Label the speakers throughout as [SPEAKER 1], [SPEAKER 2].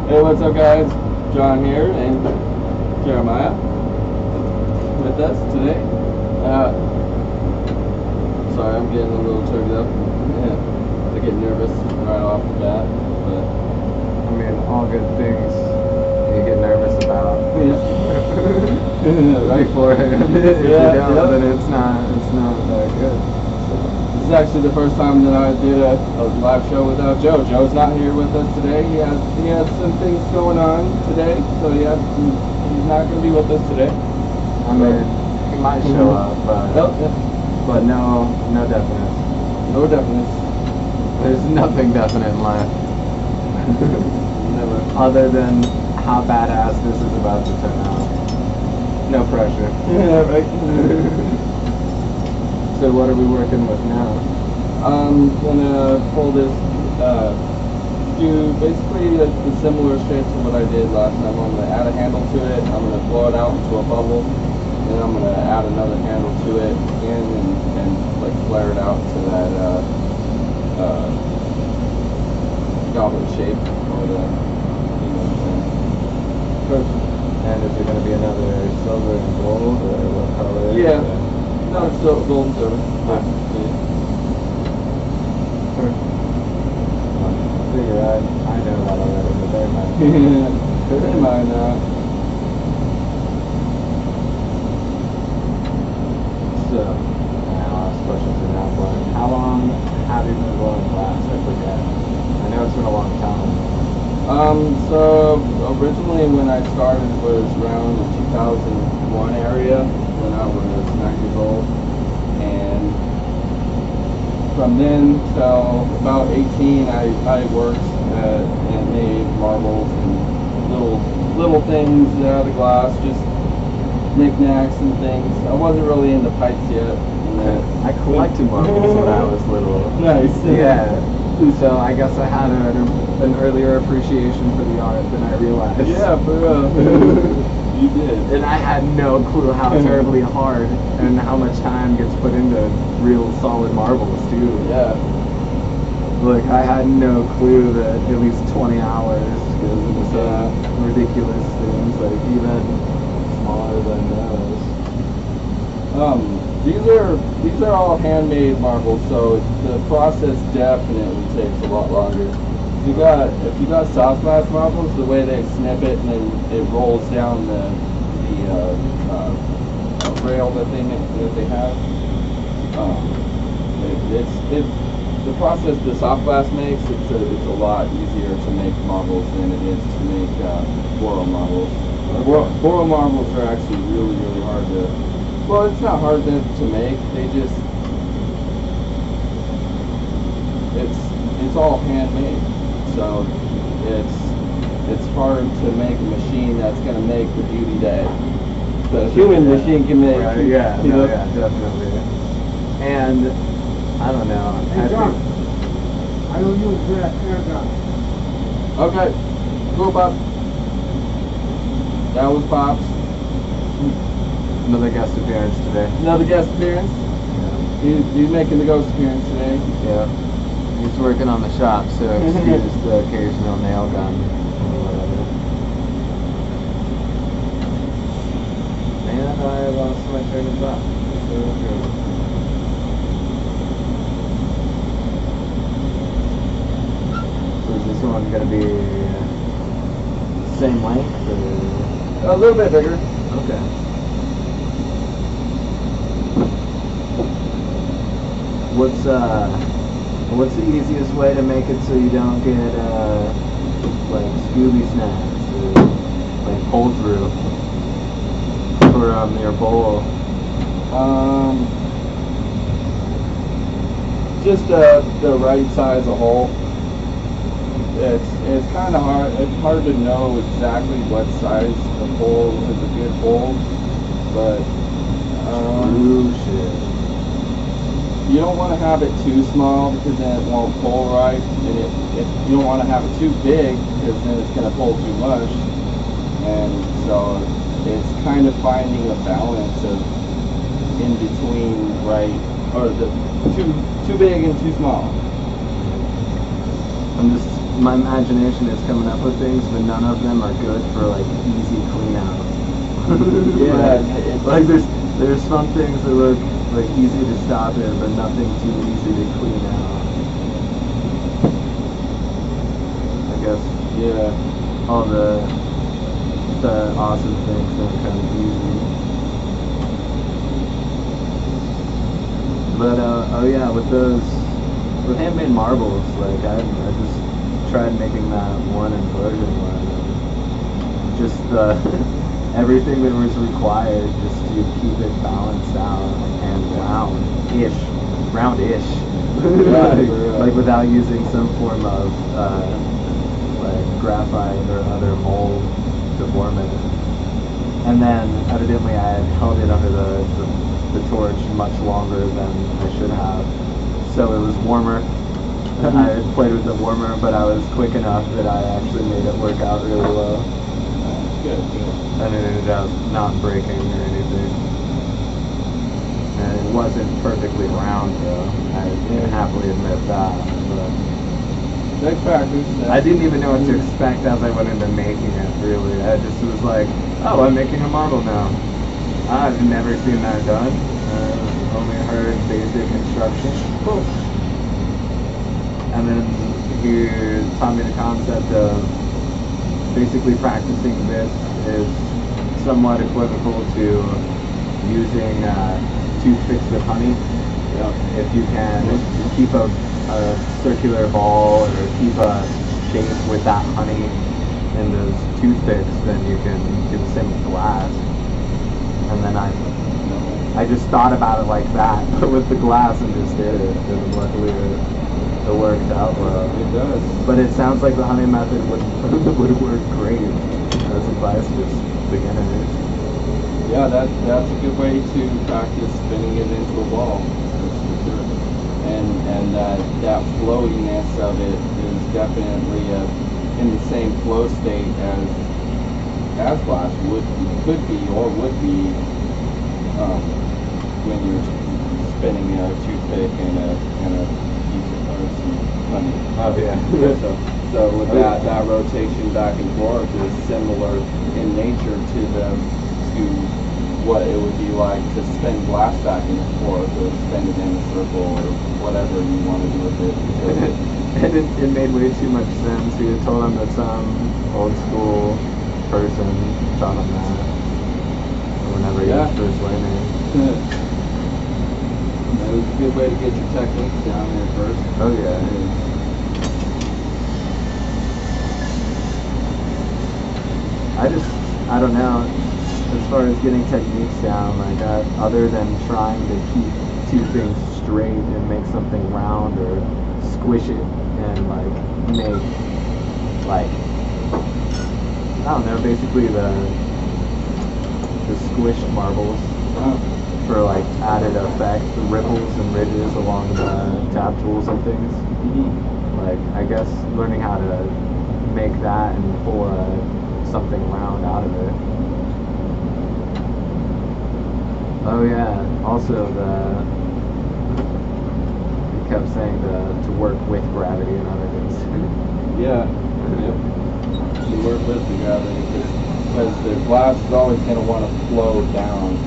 [SPEAKER 1] Hey, what's up, guys? John here and Jeremiah with us today. Sorry, I'm getting a little choked up. Yeah, I get nervous right off the bat, but
[SPEAKER 2] I mean, all good things you get nervous about.
[SPEAKER 1] right
[SPEAKER 2] before it. If you don't, then it's not that good.
[SPEAKER 1] This is actually the first time that I did a live show without Joe. Joe's not here with us today. He has some things going on today, so he's not going to be with us today.
[SPEAKER 2] I mean, he might show up, but no definite.
[SPEAKER 1] No definite.
[SPEAKER 2] There's nothing definite in life.
[SPEAKER 1] Never.
[SPEAKER 2] Other than how badass this is about to turn out. No pressure.
[SPEAKER 1] Yeah, right.
[SPEAKER 2] So what are we working with now?
[SPEAKER 1] I'm gonna pull this, do basically the similar shape to what I did last time. I'm gonna add a handle to it, I'm gonna blow it out into a bubble, and I'm gonna add another handle to it again and like flare it out to that goblet shape, or the, you know what I'm saying.
[SPEAKER 2] Perfect. And is it going to be another silver and gold, or what color?
[SPEAKER 1] Yeah. No, it's still gold and silver.
[SPEAKER 2] Yeah. Perfect. I figure I know that already, but they might.
[SPEAKER 1] They might not.
[SPEAKER 2] So, I'll ask questions in that one. How long have you been blowing glass? I forget. I know it's been a long time.
[SPEAKER 1] So originally when I started was around the 2001 area, when I was 9 years old, and from then till about 18 I worked and made marbles and little things out of glass, just knickknacks and things. I wasn't really into pipes yet.
[SPEAKER 2] I collected marbles when I was little.
[SPEAKER 1] Nice.
[SPEAKER 2] Yeah. So I guess I had an earlier appreciation for the art than I realized.
[SPEAKER 1] Yeah, for real. You did.
[SPEAKER 2] And I had no clue how terribly hard and how much time gets put into real solid marbles too.
[SPEAKER 1] Yeah.
[SPEAKER 2] Like I had no clue that at least 20 hours goes into some ridiculous things, like even smaller than those.
[SPEAKER 1] These are all handmade marbles, so the process definitely takes a lot longer. If you got soft glass marbles, the way they snip it and then it rolls down the rail that they have, the process the soft glass makes, it's a lot easier to make marbles than it is to make boron marbles. Boron marbles are actually really hard to. Well, it's not hard to make. They just it's all handmade, so it's hard to make a machine that's gonna make the beauty that the human machine can make.
[SPEAKER 2] Right, yeah, no, yeah, definitely. And I don't know.
[SPEAKER 3] Hey, John, I don't use that paragraph.
[SPEAKER 1] Okay, cool, Bob. That was Bob's.
[SPEAKER 2] Another guest appearance today.
[SPEAKER 1] Another guest appearance.
[SPEAKER 2] Yeah.
[SPEAKER 1] He's making the ghost appearance today.
[SPEAKER 2] Yeah. He's working on the shop, so excuse the occasional nail gun or whatever. And I lost my train of thought. So is this one going to be same length or?
[SPEAKER 1] A little bit bigger.
[SPEAKER 2] Okay. What's the easiest way to make it so you don't get like Scooby snacks or like pull through for your bowl?
[SPEAKER 1] Just the right size of hole. It's kind of hard. It's hard to know exactly what size the hole is a good hole, but
[SPEAKER 2] Shit.
[SPEAKER 1] you don't want to have it too small because then it won't pull right, and if you don't want to have it too big because then it's going to pull too much, and so it's kind of finding a balance of in between, right, or the too big and too small.
[SPEAKER 2] I'm just my imagination is coming up with things, but none of them are good for like easy clean out. Like there's some things that look like easy to stop in, but nothing too easy to clean out. I guess.
[SPEAKER 1] Yeah.
[SPEAKER 2] All the awesome things don't come easy. But oh yeah, with handmade marbles, like I just tried making that one implosion one. Just everything that was required just to keep it balanced out and roundish. Like without using some form of like graphite or other mold to form it. And then evidently I had held it under the torch much longer than I should have. So it was warmer. I had played with the warmer, but I was quick enough that I actually made it work out really well.
[SPEAKER 1] Good.
[SPEAKER 2] And it ended up not breaking or anything. And it wasn't perfectly round though. I can happily admit that. But
[SPEAKER 1] Big practice.
[SPEAKER 2] I didn't even know what to expect as I went into making it, really. I just was like, oh, I'm making a marble now. I've never seen that done. Only heard basic instructions. Cool. And then he taught me the concept of basically practicing this is somewhat equivocal to using toothpicks with honey. If you can keep a circular ball or keep a shape with that honey in those toothpicks, then you can do the same with glass. And then I just thought about it like that, but with the glass and just did it. And luckily it worked out well.
[SPEAKER 1] It does.
[SPEAKER 2] But it sounds like the honey method would work great as advice to beginners.
[SPEAKER 1] Yeah, that's a good way to practice spinning it into a ball. That's for sure. And that floatiness of it is definitely in the same flow state as glass could be would be when you're spinning a toothpick and a piece of some honey.
[SPEAKER 2] Oh yeah.
[SPEAKER 1] So with that rotation back and forth is similar in nature to what it would be like to spin glass back and forth or spin it in a circle or whatever you want to do with it.
[SPEAKER 2] It made way too much sense. You had told him that some old school person taught him that whenever he was first learning.
[SPEAKER 1] That was a good way to get your techniques down there first.
[SPEAKER 2] Oh yeah. I don't know, as far as getting techniques down, like other than trying to keep two things straight and make something round or squish it and like make like, I don't know, basically the squished marbles for like added effect, the ripples and ridges along the tap tools and things. Like I guess learning how to make that and pull something round out of it. Oh yeah, also he kept saying to work with gravity and other things.
[SPEAKER 1] Yeah. You work with the gravity because the glass is always going to want to flow down.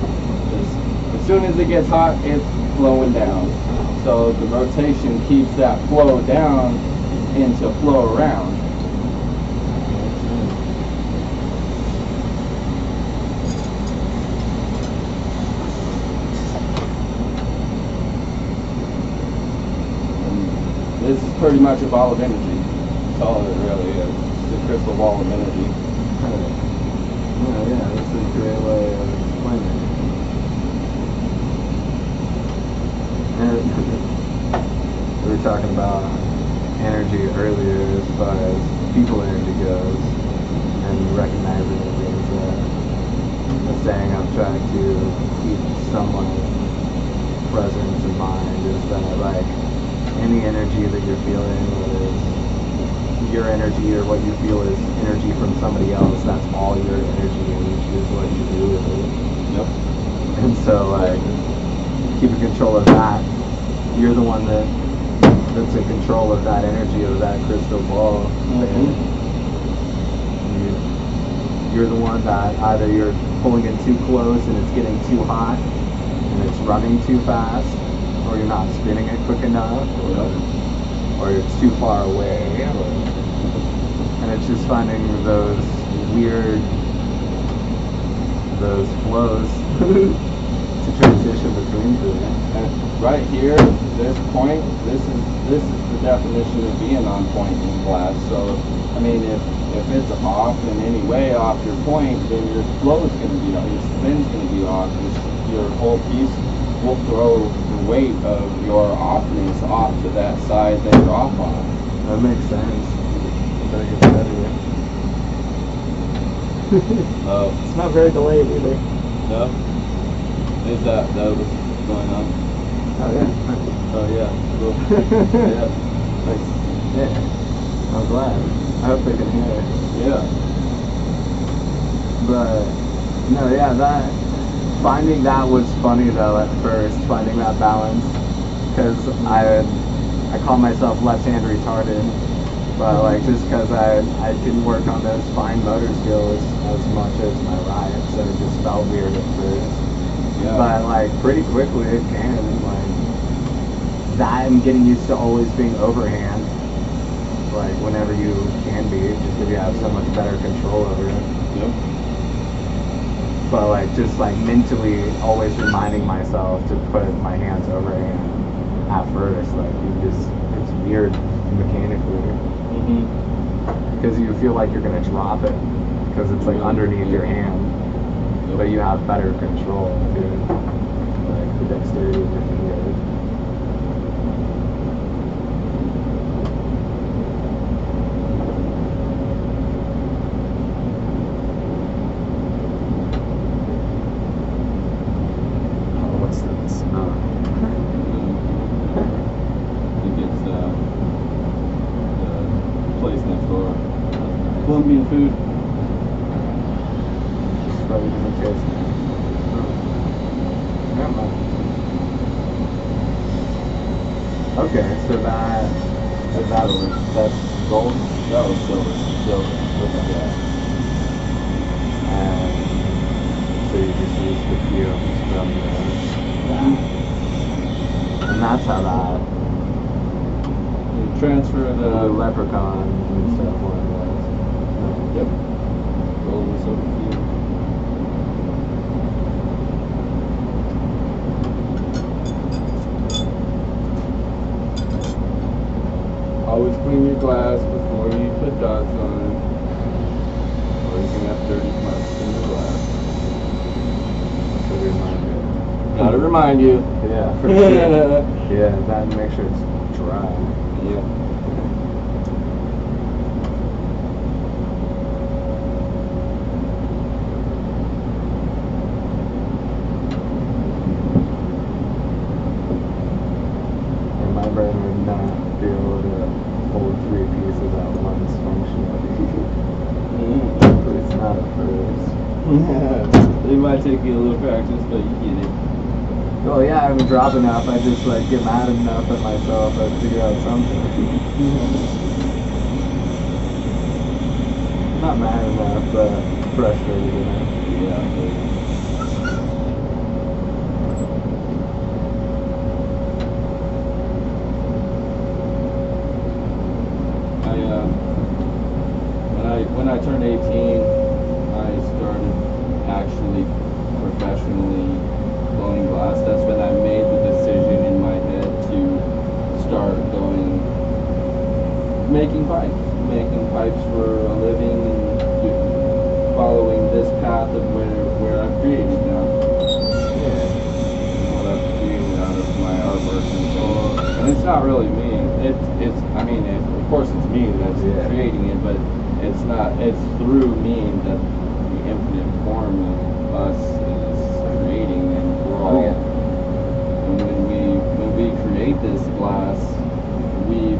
[SPEAKER 1] As soon as it gets hot, it's flowing down. So the rotation keeps that flow down into flow around. This is pretty much a ball of energy. That's all it really is. It's a crystal ball of energy.
[SPEAKER 2] Oh yeah, that's a great way of explaining it. And we were talking about energy earlier as far as people energy goes, and recognizing it as a saying I've tried to keep somewhat present in mind is that like any energy that you're feeling, whether it's your energy or what you feel is energy from somebody else, that's all your energy, and you choose what you do with it.
[SPEAKER 1] Yep.
[SPEAKER 2] And so like keeping control of that, you're the one that that's in control of that energy of that crystal ball. You're the one that either you're pulling it too close and it's getting too hot and it's running too fast, or you're not spinning it quick enough, or it's too far away, and it's just finding those weird, those flows to transition between two.
[SPEAKER 1] And right here, this point, this is the definition of being on point in glass. So, I mean, if it's off in any way off your point, then your flow is going to be off, your spin's going to be off, your whole piece will throw the weight of your offness off to that side that you're off on.
[SPEAKER 2] That makes sense. Very good study. It's not very delayed either.
[SPEAKER 1] No? Is that was going on?
[SPEAKER 2] Oh yeah.
[SPEAKER 1] Oh yeah, cool. Yeah.
[SPEAKER 2] Nice. Yeah. I'm glad. I hope they can hear it.
[SPEAKER 1] Yeah.
[SPEAKER 2] But no, yeah, that finding that was funny though at first, finding that balance, because I call myself left-hand retarded, but like just because I didn't work on those fine motor skills as much as my right, so it just felt weird at first.
[SPEAKER 1] Yeah.
[SPEAKER 2] But like pretty quickly it came, like that and getting used to always being overhand, like whenever you can be, just because you have so much better control over it.
[SPEAKER 1] Yep.
[SPEAKER 2] But like just like mentally always reminding myself to put my hands overhand at first, like you just, it's weird mechanically. Because you feel like you're gonna drop it, because it's like underneath your hand, but you have better control, dude. Like the dexterity of your fingers.
[SPEAKER 1] Colombian food.
[SPEAKER 2] It's probably gonna taste nice. Never mind. Okay, so that's gold?
[SPEAKER 1] That was silver. Yeah.
[SPEAKER 2] And so you just use the fumes from that. And that's how that
[SPEAKER 1] You transfer
[SPEAKER 2] the leprechaun and stuff more or less.
[SPEAKER 1] Yep. Gold and silver cube. Always clean your glass before you put dots on it, or you can have dirty marks in the glass.
[SPEAKER 2] So remind you.
[SPEAKER 1] Gotta remind you.
[SPEAKER 2] Yeah, for sure. Yeah, that and make sure it's dry.
[SPEAKER 1] Yeah.
[SPEAKER 2] My brain would not be able to hold 3 pieces at once functionally. It's not at first.
[SPEAKER 1] It might take you a little practice, but you get it.
[SPEAKER 2] Well, yeah, I would drop enough. I just like get mad enough at myself. I'd figure out something. Not mad enough, but frustrated enough.
[SPEAKER 1] Yeah. When I turned 18, I started actually professionally blowing glass. That's when I made the decision in my head to start making pipes for a living, and following this path of where I've created now.
[SPEAKER 2] Yeah.
[SPEAKER 1] What I've created out of my artwork and so on. And it's not really me. Of course it's me that's creating it, but it's through me that the infinite form of us is creating, and we're all, and when we create this glass, we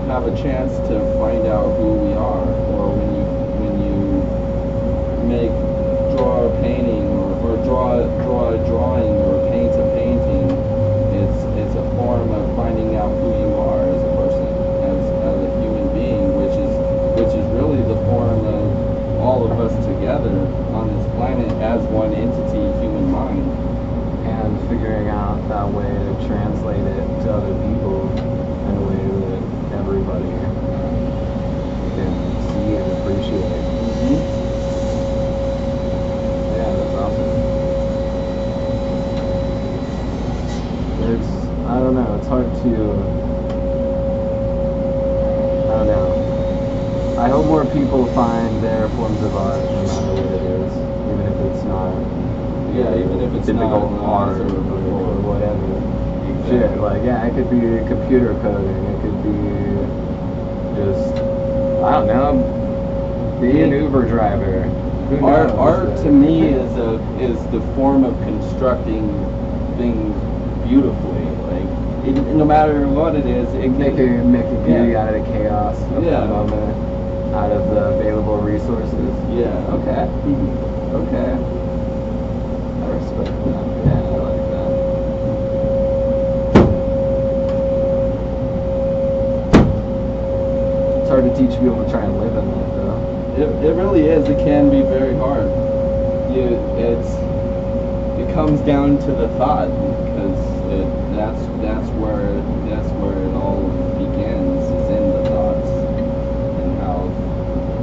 [SPEAKER 1] have a chance to find out who we are. Or when you draw a painting, or draw a drawing, or paint a painting, it's a form of finding out who you
[SPEAKER 2] that way to translate it to other people in a way that everybody can see and appreciate. Yeah, that's awesome. I don't know, it's hard to, I don't know. I hope more people find their forms of art, no matter what it is, even if it's not,
[SPEAKER 1] even if it's
[SPEAKER 2] typical
[SPEAKER 1] not
[SPEAKER 2] art or whatever. Shit, like, yeah, it could be computer coding, it could be just, I don't know, be an Uber driver. Who knows?
[SPEAKER 1] Art to me is the form of constructing things beautifully. Like, no matter what it is, it
[SPEAKER 2] make a beauty out of the chaos of the moment, out of the available resources.
[SPEAKER 1] Yeah. Okay. Okay.
[SPEAKER 2] I respect that. Yeah, I like that. It's hard to teach people to try and live in that, though.
[SPEAKER 1] It really is. It can be very hard. It comes down to the thought, because that's where it all begins, is in the thoughts,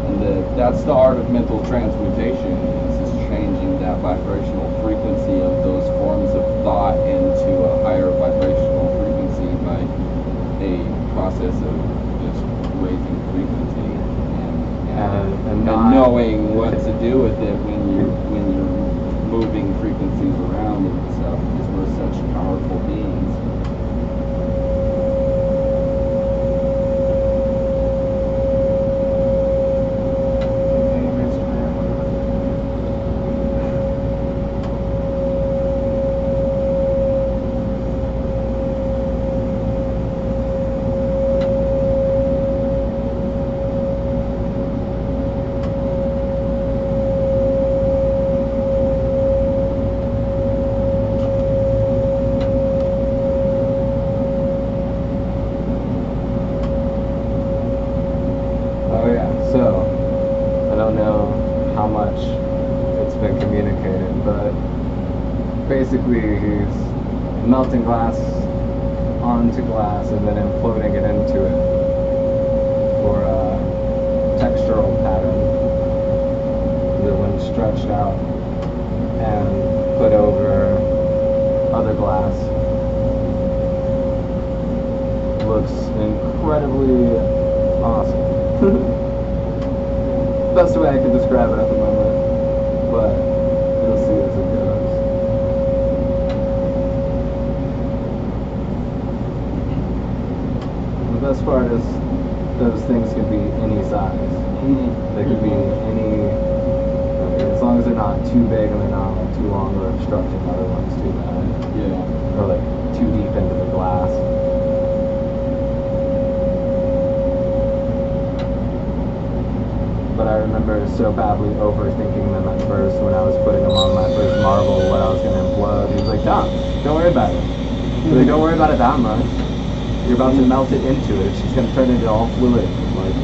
[SPEAKER 1] and that's the art of mental transmutation. Is changing that vibrational frequency of those forms of thought into a higher vibrational frequency by a process of just raising frequency and knowing what to do with it when you're moving frequencies around and stuff, because we're such powerful beings.
[SPEAKER 2] So, I don't know how much it's been communicated, but basically he's melting glass onto glass and then imploding it into it for a textural pattern that, when stretched out and put over other glass, looks incredibly awesome. That's the way I can describe it at the moment, but you'll see as it goes. The best part is those things can be any size. They can be any, as long as they're not too big and they're not too long or obstructing other ones too bad.
[SPEAKER 1] Yeah.
[SPEAKER 2] Or like too deep into the glass. But I remember so badly overthinking them at first when I was putting them on my first marble, what I was going to implode. He was like, Tom, don't worry about it. He's like, don't worry about it that much. You're about to melt it into it. It's just going to turn into all fluid. Like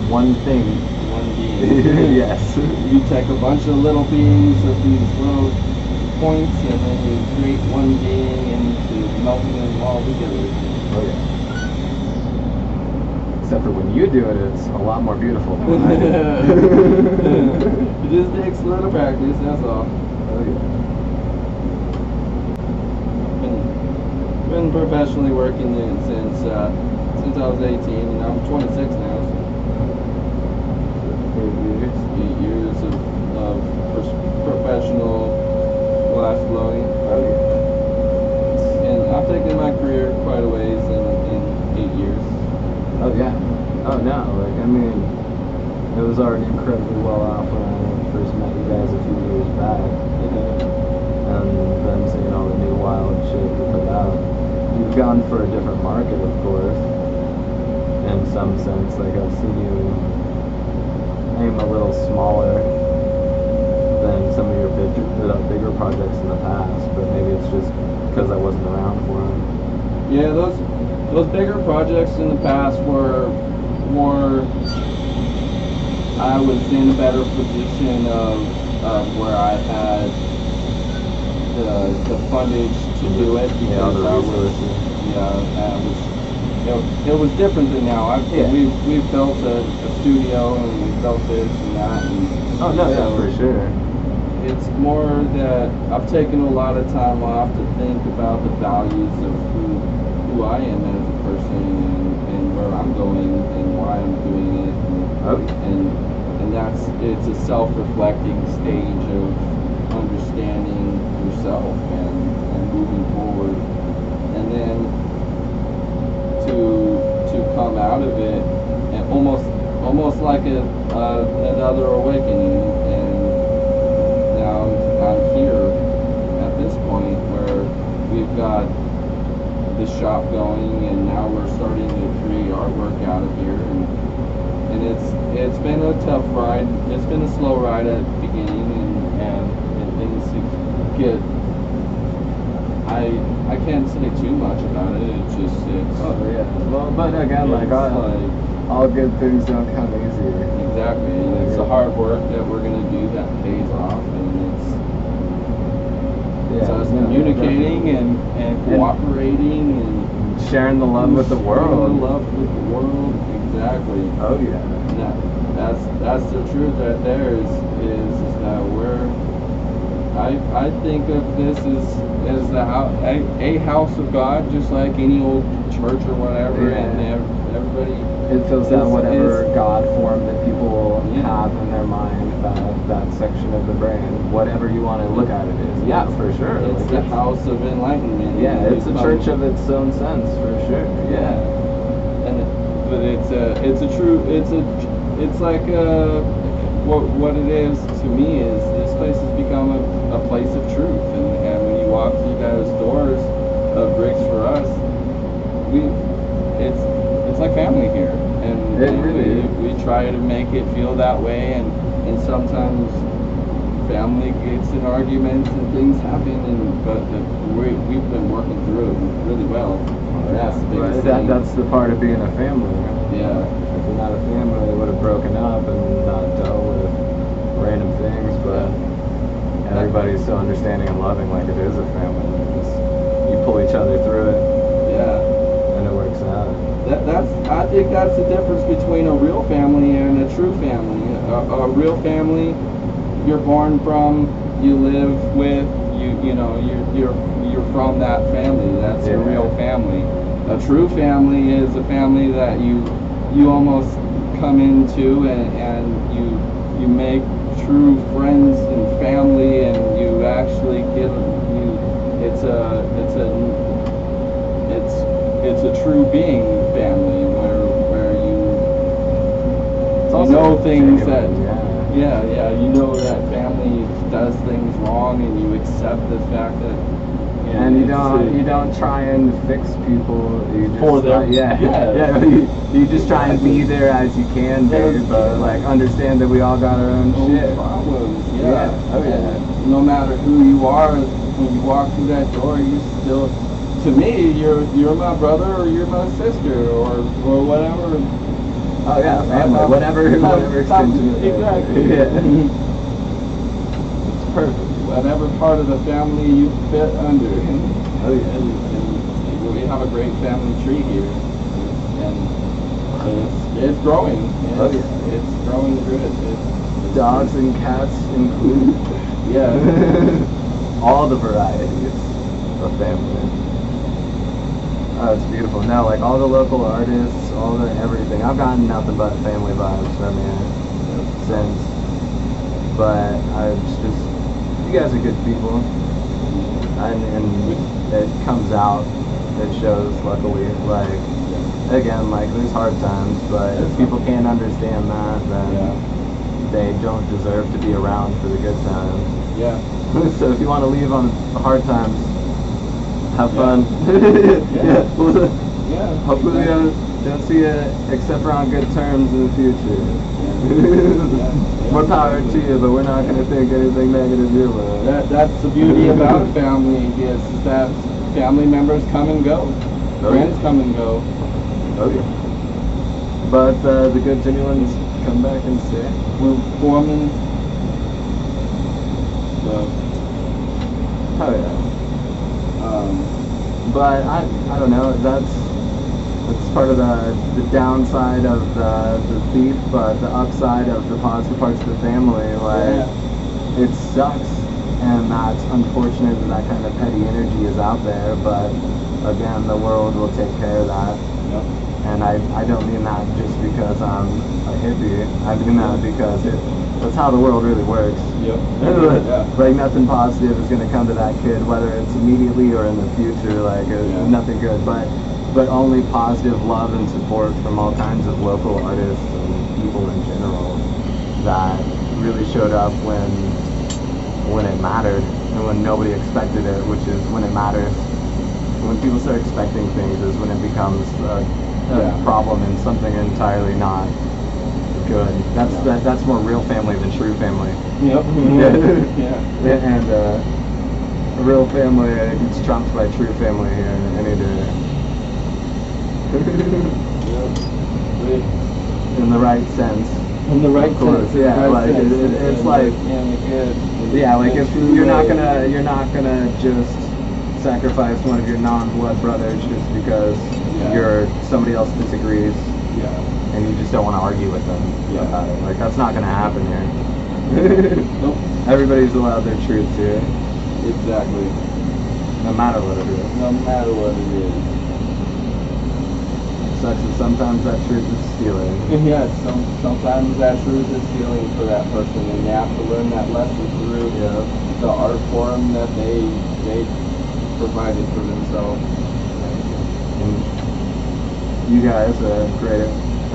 [SPEAKER 2] one thing.
[SPEAKER 1] One being.
[SPEAKER 2] Yes.
[SPEAKER 1] You take a bunch of little beings of these little points, and then you create one being into melting them all together.
[SPEAKER 2] Oh yeah. Except for when you do it, it's a lot more beautiful than when I do.
[SPEAKER 1] It just takes a little practice, that's all.
[SPEAKER 2] Oh yeah.
[SPEAKER 1] Been professionally working since I was 18, and I'm 26 now. So 8 years of professional glass blowing.
[SPEAKER 2] Oh yeah.
[SPEAKER 1] And I've taken my career quite a ways in 8 years.
[SPEAKER 2] Oh yeah. Oh no, like I mean, it was already incredibly well off when I first met you guys a few years back. And then seeing all the new wild shit you put out. You've gone for a different market, of course. In some sense, like I've seen you aim a little smaller than some of your bigger projects in the past, but maybe it's just because I wasn't around for them.
[SPEAKER 1] Yeah, those bigger projects in the past were more, I was in a better position of where I had the fundage to do it because
[SPEAKER 2] the
[SPEAKER 1] I was,
[SPEAKER 2] resources.
[SPEAKER 1] it was different than now.
[SPEAKER 2] Yeah.
[SPEAKER 1] We've built a studio and we built this and that. And
[SPEAKER 2] Oh no, yeah,
[SPEAKER 1] so
[SPEAKER 2] for sure.
[SPEAKER 1] it's more that I've taken a lot of time off to think about the values of who I am as a person and where I'm going and why I'm doing it. And it's a self-reflecting stage of understanding yourself and moving forward. And then to come out of it and almost like another awakening. And now I'm here at this point where we've got the shop going, and now we're starting to create artwork out of here. And it's been a tough ride. It's been a slow ride at the beginning, and things get. I can't say too much about it. It's just
[SPEAKER 2] Oh yeah. Well, but again, like all good things don't come easy.
[SPEAKER 1] Exactly. And it's the hard work that we're gonna do that pays off, and it's us communicating and cooperating and
[SPEAKER 2] sharing the love with the world.
[SPEAKER 1] Sharing the love with the world. Exactly.
[SPEAKER 2] Oh yeah.
[SPEAKER 1] And that's the truth right there is that I think of this as a house of God, just like any old church or whatever, and everybody.
[SPEAKER 2] It fills out whatever God form that people have in their mind, that section of the brain, whatever you want to look at it is. Yeah, for sure.
[SPEAKER 1] It's the house of enlightenment.
[SPEAKER 2] Yeah, it's a church of its own sense, for sure. Yeah.
[SPEAKER 1] But it's like what it is to me is this place has become a place of truth, and when you walk through those doors of Bricks for Us, it's like family here, and we try to make it feel that way, and sometimes family gets in arguments and things happen, but we've been working through it really well. That's the biggest thing.
[SPEAKER 2] That's the part of being a family.
[SPEAKER 1] Yeah.
[SPEAKER 2] If you're not a family, they would have broken up and not dealt with random things, but everybody's so understanding and loving like it is a family. You pull each other through it.
[SPEAKER 1] Yeah.
[SPEAKER 2] And it works out.
[SPEAKER 1] I think that's the difference between a real family and a true family. A real family, you're born from, you live with, you're from that family. That's a real family. A true family is a family that you almost come into and you make true friends and family, and you actually it's a true being family where you know things that you know that family does things wrong, and you accept the fact that
[SPEAKER 2] and you don't try and fix people. You just
[SPEAKER 1] for them.
[SPEAKER 2] You just try and be there as you can be, but like understand that we all got our own shit.
[SPEAKER 1] Problems.
[SPEAKER 2] No
[SPEAKER 1] matter who you are, when you walk through that door, you still, to me, you're my brother or you're my sister or whatever.
[SPEAKER 2] Oh yeah, family, whatever extension.
[SPEAKER 1] Exactly. It's perfect. Whatever part of the family you fit under.
[SPEAKER 2] Oh yeah.
[SPEAKER 1] And we have a great family tree here, and it's growing. It's growing good. It's
[SPEAKER 2] dogs and cats included. All the varieties of family. Oh, it's beautiful. No, like all the local artists, all the everything. I've gotten nothing but family vibes from you since. But you guys are good people, and it comes out, it shows, luckily. Like, again, like, there's hard times, but if people can't understand that, then they don't deserve to be around for the good times.
[SPEAKER 1] Yeah.
[SPEAKER 2] So if you want to leave on the hard times, have fun. Hopefully don't see you except for on good terms in the future. More power to you, but we're not going to think anything negative your way.
[SPEAKER 1] That's the beauty about a family is that family members come and go. Friends come and go.
[SPEAKER 2] Oh yeah. But the good genuine ones come back and stay.
[SPEAKER 1] We're forming. So
[SPEAKER 2] Oh yeah. But I don't know. That's part of the downside of the thief, but the upside of the positive parts of the family. Like it sucks, and that's unfortunate that kind of petty energy is out there. But again, the world will take care of that.
[SPEAKER 1] Yep.
[SPEAKER 2] And I don't mean that just because I'm a hippie. I mean that because that's how the world really works.
[SPEAKER 1] Yep.
[SPEAKER 2] Like nothing positive is going to come to that kid, whether it's immediately or in the future. Like nothing good, but only positive love and support from all kinds of local artists and people in general that really showed up when it mattered and when nobody expected it, which is when it matters. When people start expecting things is when it becomes a problem and something entirely not good. That's more real family than true family.
[SPEAKER 1] Yep.
[SPEAKER 2] And real family gets trumped by true family here any day. In the right sense.
[SPEAKER 1] In the right
[SPEAKER 2] sense, yeah. Like it's like like if you're not gonna just sacrifice one of your non-blood brothers just because somebody else disagrees.
[SPEAKER 1] Yeah.
[SPEAKER 2] And you just don't want to argue with them about it. Like that's not gonna happen here.
[SPEAKER 1] Nope.
[SPEAKER 2] Everybody's allowed their truths here.
[SPEAKER 1] Exactly.
[SPEAKER 2] No matter what it is.
[SPEAKER 1] No matter what it is.
[SPEAKER 2] Sucks that sometimes that truth is stealing.
[SPEAKER 1] Yeah, sometimes that truth is stealing for that person, and they have to learn that lesson through the art form that they provided for themselves.
[SPEAKER 2] And you guys are great,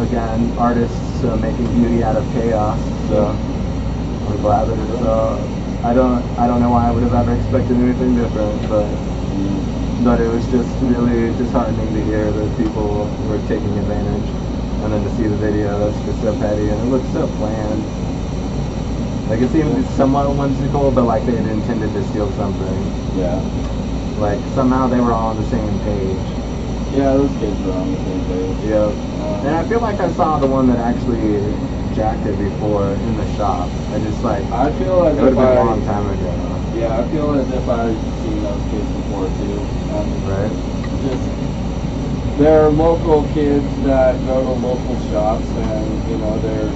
[SPEAKER 2] again, artists making beauty out of chaos. So I'm glad that it's. I don't know why I would have ever expected anything different, but it was just really disheartening to hear that people were taking advantage, and then to see the video that's just so petty and it looks so planned. Like it seemed somewhat whimsical, but like they had intended to steal something.
[SPEAKER 1] Yeah.
[SPEAKER 2] Like somehow they were all on the same page.
[SPEAKER 1] Yeah, those kids were on the same page.
[SPEAKER 2] Yeah. And I feel like I saw the one that actually jacked it before in the shop. I feel like it would have been a long time ago.
[SPEAKER 1] Yeah, I feel as if I've seen those kids before too.
[SPEAKER 2] Right.
[SPEAKER 1] Just they're local kids that go to local shops, and they're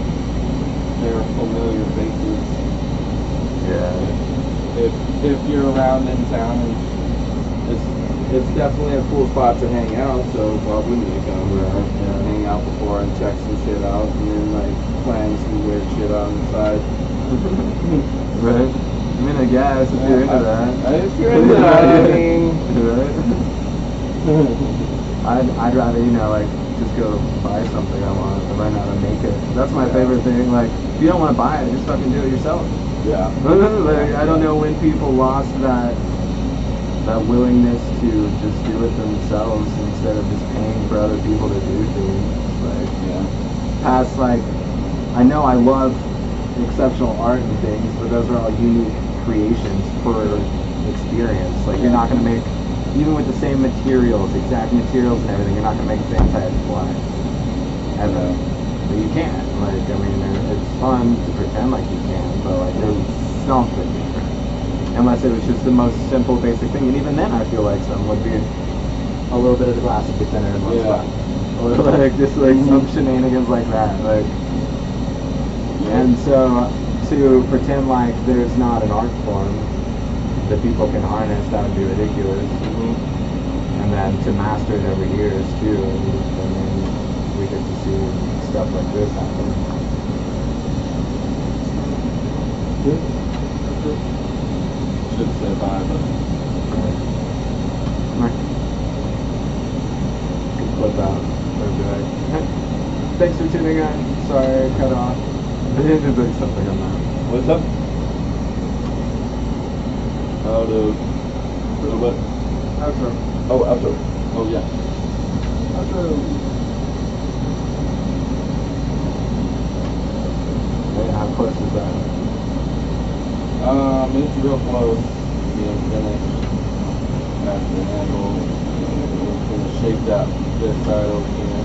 [SPEAKER 1] familiar faces.
[SPEAKER 2] Yeah.
[SPEAKER 1] If you're around in town, and it's definitely a cool spot to hang out. So why wouldn't you come hang out before and check some shit out, and then like plan some weird shit on the side.
[SPEAKER 2] Right. I mean, I guess if you're into that.
[SPEAKER 1] If you're into that, I mean.
[SPEAKER 2] I'd rather, just go buy something I want and learn how to make it. That's my favorite thing. Like, if you don't want to buy it, just fucking do it yourself.
[SPEAKER 1] Yeah.
[SPEAKER 2] Like, I don't know when people lost that willingness to just do it themselves instead of just paying for other people to do things. Like, I know I love exceptional art and things, but those are all unique creations for experience. Like you're not going to make, even with the same materials, exact materials and everything, you're not going to make the same type of fly ever. But you can. Like, I mean, it's fun to pretend like you can, but like there's something different. Unless it was just the most simple, basic thing, and even then, I feel like some would be a little bit of the glass would be thinner in one spot, or like just like some shenanigans like that. Like, and so to pretend like there's not an art form that people can harness, that would be ridiculous. And then to master it over years too, and then we get to see stuff like this happen.
[SPEAKER 1] Should say bye, but
[SPEAKER 2] good clip out. Thanks for tuning in. Sorry, I cut off. I did something on that.
[SPEAKER 1] What's up? The what?
[SPEAKER 3] Outro.
[SPEAKER 1] Oh, outro. Oh, yeah.
[SPEAKER 3] Outro.
[SPEAKER 2] Wait, how close is that?
[SPEAKER 1] It's real close to being finished. After the handle, we're gonna shape that this side over here.